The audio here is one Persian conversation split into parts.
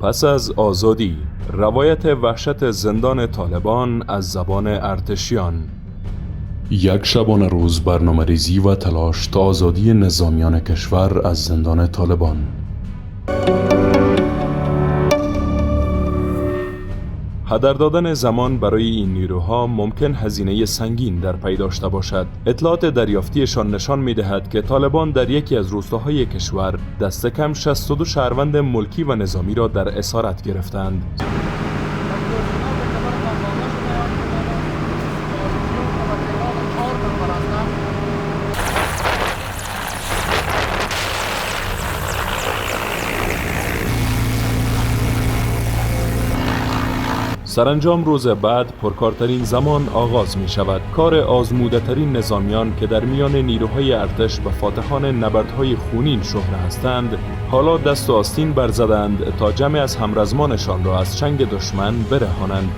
پس از آزادی، روایت وحشت زندان طالبان از زبان ارتشیان. یک شبانه روز برنامه ریزی و تلاش تا آزادی نظامیان کشور از زندان طالبان. هدر دادن زمان برای این نیروها ممکن هزینه سنگین در پی داشته باشد. اطلاعات دریافتیشان نشان می‌دهد که طالبان در یکی از روستاهای کشور دست کم 62 شهروند ملکی و نظامی را در اسارت گرفتند. سرانجام روز بعد پرکارترین زمان آغاز می شود. کار آزموده ترین نظامیان که در میان نیروهای ارتش به فاتحان نبردهای خونین شهره هستند، حالا دست و آستین برزدند تا جمع از همرزمانشان را از چنگ دشمن برهانند.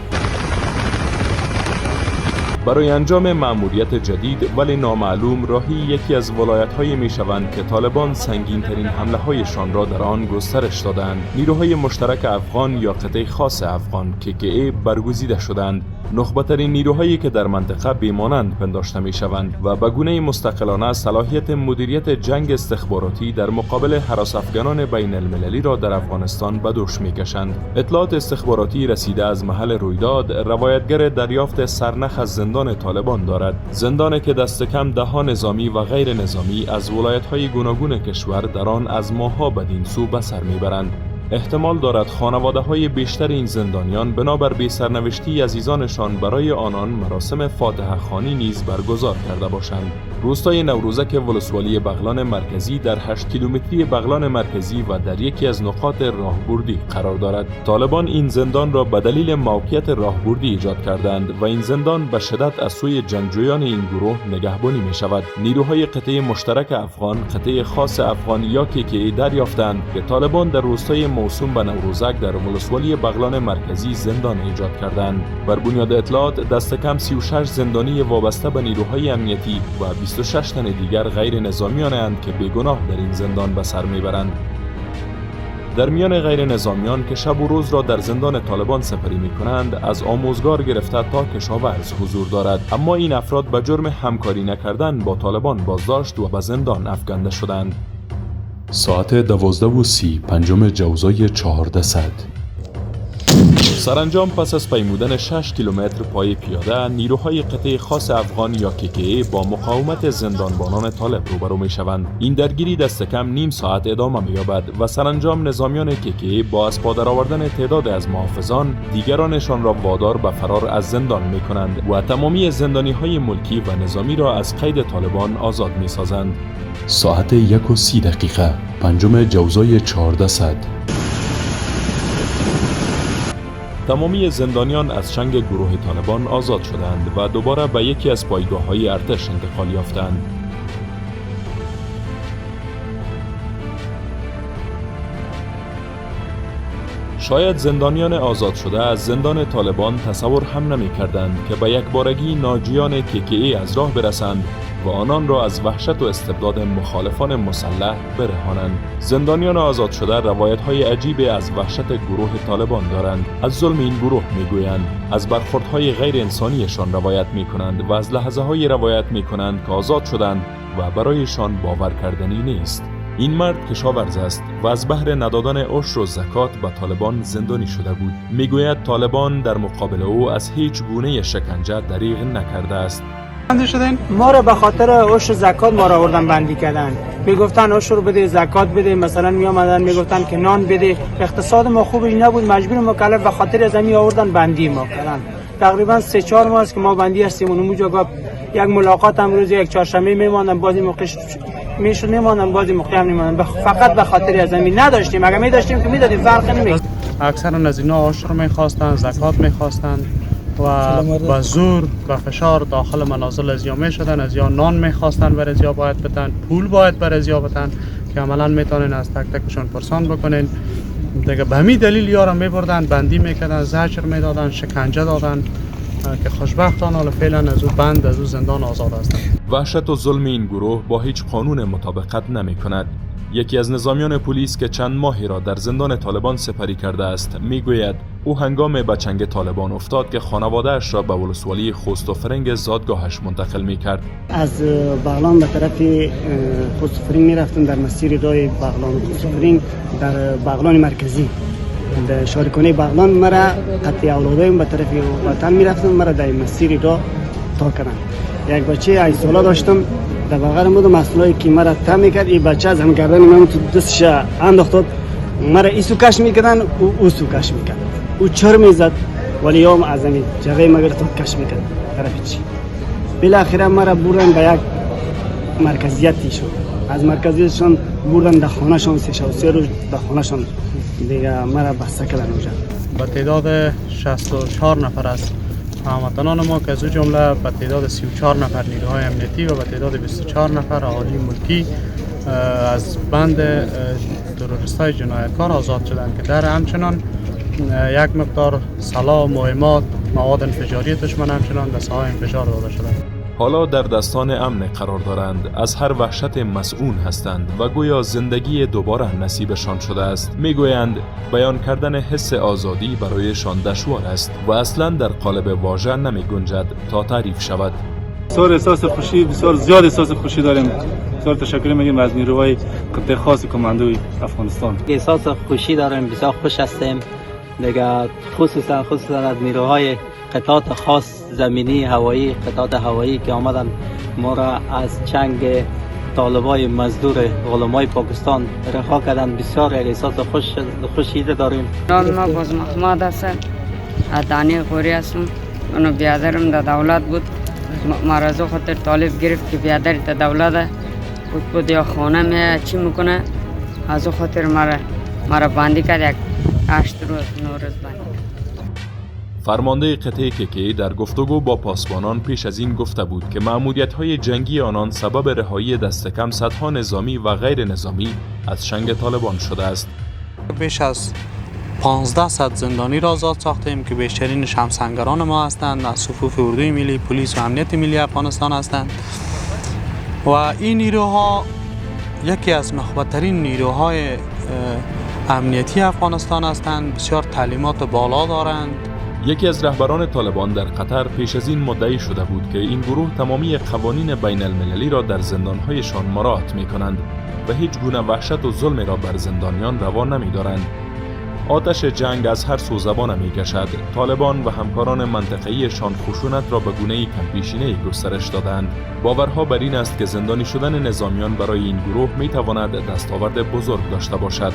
برای انجام مأموریت جدید ولی نامعلوم راهی یکی از ولایت‌های می‌شوند که طالبان سنگین‌ترین حمله‌هایشان را در آن گسترش دادند. نیروهای مشترک افغان یا قطعه خاص افغان KKA برگزیده شدند. نخبه‌ترین نیروهایی که در منطقه بیمانند پنداشته می‌شوند و به گونه مستقلانه صلاحیت مدیریت جنگ استخباراتی در مقابل هراس افغانان بین المللی را در افغانستان به دوش می‌کشند. اطلاعات استخباراتی رسیده از محل رویداد روایتگر دریافت سرنخ از زندان طالبان دارد. زندانی که دست کم 10 نظامی و غیر نظامی از ولایت‌های گوناگون کشور در آن از ماه‌ها بدین سو به سر می‌برند. احتمال دارد خانواده‌های بیشتر این زندانیان بنابر بی سرنوشتی عزیزانشان برای آنان مراسم فاتحه خوانی نیز برگزار کرده باشند. روستای نوروزک ولسوالی بغلان مرکزی در 8 کیلومتری بغلان مرکزی و در یکی از نقاط راهبردی قرار دارد. طالبان این زندان را به دلیل موقعیت راهبردی ایجاد کردند و این زندان به شدت از سوی جنگجویان این گروه نگهبانی می شود. نیروهای قطعه مشترک افغان، قطعه خاص افغان یا KKA دریافتند که طالبان در روستای موسوم به نوروزک در ولسوالی بغلان مرکزی زندان ایجاد کردند. بر بنیاد اطلاعات دست کم 36 زندانی وابسته به نیروهای امنیتی و 26 تن دیگر غیر نظامیان اند که بیگناه در این زندان به سر میبرند. در میان غیر نظامیان که شب و روز را در زندان طالبان سپری می کنند، از آموزگار گرفته تا کشاورز حضور دارد، اما این افراد به جرم همکاری نکردن با طالبان بازداشت و به زندان افکنده شدند. ساعت 12:30 5 جوزای 1400. سرانجام پس از پیمودن 6 کیلومتر پای پیاده، نیروهای قطعه خاص افغان یا KKA با مقاومت زندانبانان طالب روبرو می شوند. این درگیری دست کم نیم ساعت ادامه می یابد و سرانجام نظامیان KKA با از پا درآوردن تعداد از محافظان دیگرانشان را وادار به فرار از زندان می کنند و تمامی زندانی های ملکی و نظامی را از قید طالبان آزاد می سازند. ساعت 1:30 5 جوزای 1400. تمامی زندانیان از چنگ گروه طالبان آزاد شدند و دوباره به یکی از پایگاه‌های ارتش انتقال یافتند. شاید زندانیان آزاد شده از زندان طالبان تصور هم نمی کردند که به یک بارگی ناجیان KKA از راه برسند و آنان را از وحشت و استبداد مخالفان مسلح برهانند. زندانیان آزاد شده روایت‌های عجیب از وحشت گروه طالبان دارند. از ظلم این گروه می‌گویند، از برخوردهای غیر انسانیشان روایت می‌کنند و از لحظه‌های روایت می‌کنند که آزاد شدند و برایشان باور کردنی نیست. این مرد کشاورز است و از بهر ندادن عشر و زکات به طالبان زندانی شده بود. میگوید طالبان در مقابل او از هیچ گونه شکنجه دریغ نکرده است. ما را به خاطر عشر زکات ما را آوردن بندی کردن. میگفتن عشر بده، زکات بده، مثلا می آمدن میگفتن که نان بده. اقتصاد ما خوبی نبود، مجبور مکلف به خاطر از می آوردن بندی ما کردن. تقریبا 3-4 ماه است که ما بندی هستیم. اونجا گفت یک ملاقات امروز یک چهارشنبه میماندم، بازی موقع میشد میماندم، بازی موقع هم نمیماندم، فقط به خاطر از زمین نداشتیم. اگه می‌داشتیم که میدادیم، فرق نمی‌کرد. اکثرا از اینا عشر می‌خواستن، زکات می‌خواستن و با زور و فشار داخل منازل ازیا می‌شدن. ازیا نان می‌خواستن، برای ازیا باید بدن، پول باید برای ازیا بدن که عملاً میتونن از تک تکشون پرسان بکنن. دیگه به همین دلیل یارو می‌بردن، بندی می‌کردن، زجر می‌دادن، شکنجه دادن که خوشبختانه حالا فعلا از او بند، از او زندان آزاد هستند. وحشت و ظلم این گروه با هیچ قانون مطابقت نمی کند. یکی از نظامیان پلیس که چند ماهی را در زندان طالبان سپری کرده است میگوید او هنگام به چنگ طالبان افتاد که خانواده‌اش را به ولسوالی خوست و فرنگ زادگاهش منتقل میکرد. از بغلان به طرف خوست و فرنگ میرفتم، در مسیر راه بغلان و خوست و فرنگ در بغلان مرکزی در شارکانه بغلان مرا قطع اولادایم به طرف وطن میرفتم، مرا در مسیر راه تا کردن. یک بچه 8 ساله داشتم در بغلم بود، مسئولایی که مرا تا میکرد این بچه از هم گردن من تو دستش انداخت، مرا ایسو کش میکردن او سو کش میکرد، او چر میزد ولی هم از همین جگه مگر تو کش میکرد طرف چی. بالاخره مرا بردن به یک مرکزیتی شد، از مرکزیتشان بردن در خانهشان 3 روز در خانهشان دیگه مرا بسته کردن اونجا. به تعداد 64 نفر است هموطنان ما که از جمله به تعداد 34 نفر نیروهای امنیتی و به تعداد 24 نفر اهالی ملکی از بند تروریست‌های جنایتکار آزاد شدند که در همچنان یک مقدار سلاح، مهمات، مواد انفجاری دشمن همچنان به ساحه انفجار داده شدند. حالا در دستان امن قرار دارند، از هر وحشت مسئول هستند و گویا زندگی دوباره نصیبشان شده است. میگویند بیان کردن حس آزادی برایشان دشوار است و اصلا در قالب واژه نمی گنجد تا تعریف شود. بسیار احساس خوشی، بسیار زیاد احساس خوشی داریم. بسیار تشکر میگیم از نیروهای قطع خاص کماندوی افغانستان. احساس خوشی داریم، بسیار خوش هستیم دیگه، خصوصا از نیروهای قطعات خاص زمینی، هوایی، قطعات هوایی که آمدن ما را از چنگ طالبای مزدور غلامای پاکستان رها کردن. بسیار احساس خوشی داریم. نام ما باز محمد است، از دانه خوری هستم. اونو بیادرم در دولت بود، مرازو خاطر طالب گرفت که بیادر در دولت بود یا خانه می چی میکنه، از خاطر مرا بندی کرد، یک 8 روز 9 روز بندی. فرمانده قطعه KK در گفتگو با پاسبانان پیش از این گفته بود که مأموریت‌های جنگی آنان سبب رهایی دست کم صدها نظامی و غیر نظامی از چنگ طالبان شده است. بیش از 1500 زندانی را آزاد ساختیم که بیشترینش همسنگران ما هستند، از صفوف اردوی ملی، پلیس و امنیت ملی افغانستان هستند و این نیروها یکی از نخبه‌ترین نیروهای امنیتی افغانستان هستند. بسیار تعلیمات بالا دارند. یکی از رهبران طالبان در قطر پیش از این مدعی شده بود که این گروه تمامی قوانین بین المللی را در زندانهایشان مراعات می کنند و هیچ گونه وحشت و ظلم را بر زندانیان روا نمی دارند. آتش جنگ از هر سو زبان می کشد. طالبان و همکاران منطقه‌ایشان خشونت را به گونه‌ای کم‌پیشینه‌ای گسترش دادند. باورها بر این است که زندانی شدن نظامیان برای این گروه می تواند دستاورد بزرگ داشته باشد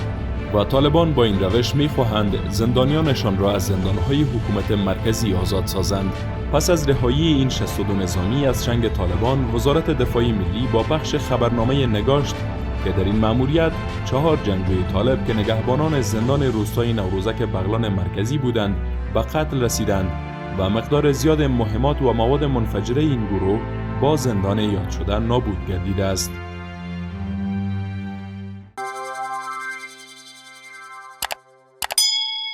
و طالبان با این روش می‌خواهند زندانیانشان را از زندانهای حکومت مرکزی آزاد سازند. پس از رهایی این 62 نظامی از چنگ طالبان، وزارت دفاع ملی با پخش خبرنامه نگاشت که در این مأموریت 4 جنگجوی طالب که نگهبانان زندان روستای نوروزک بغلان مرکزی بودند به قتل رسیدند و مقدار زیاد مهمات و مواد منفجره این گروه با زندان یاد شده نابود گردیده است.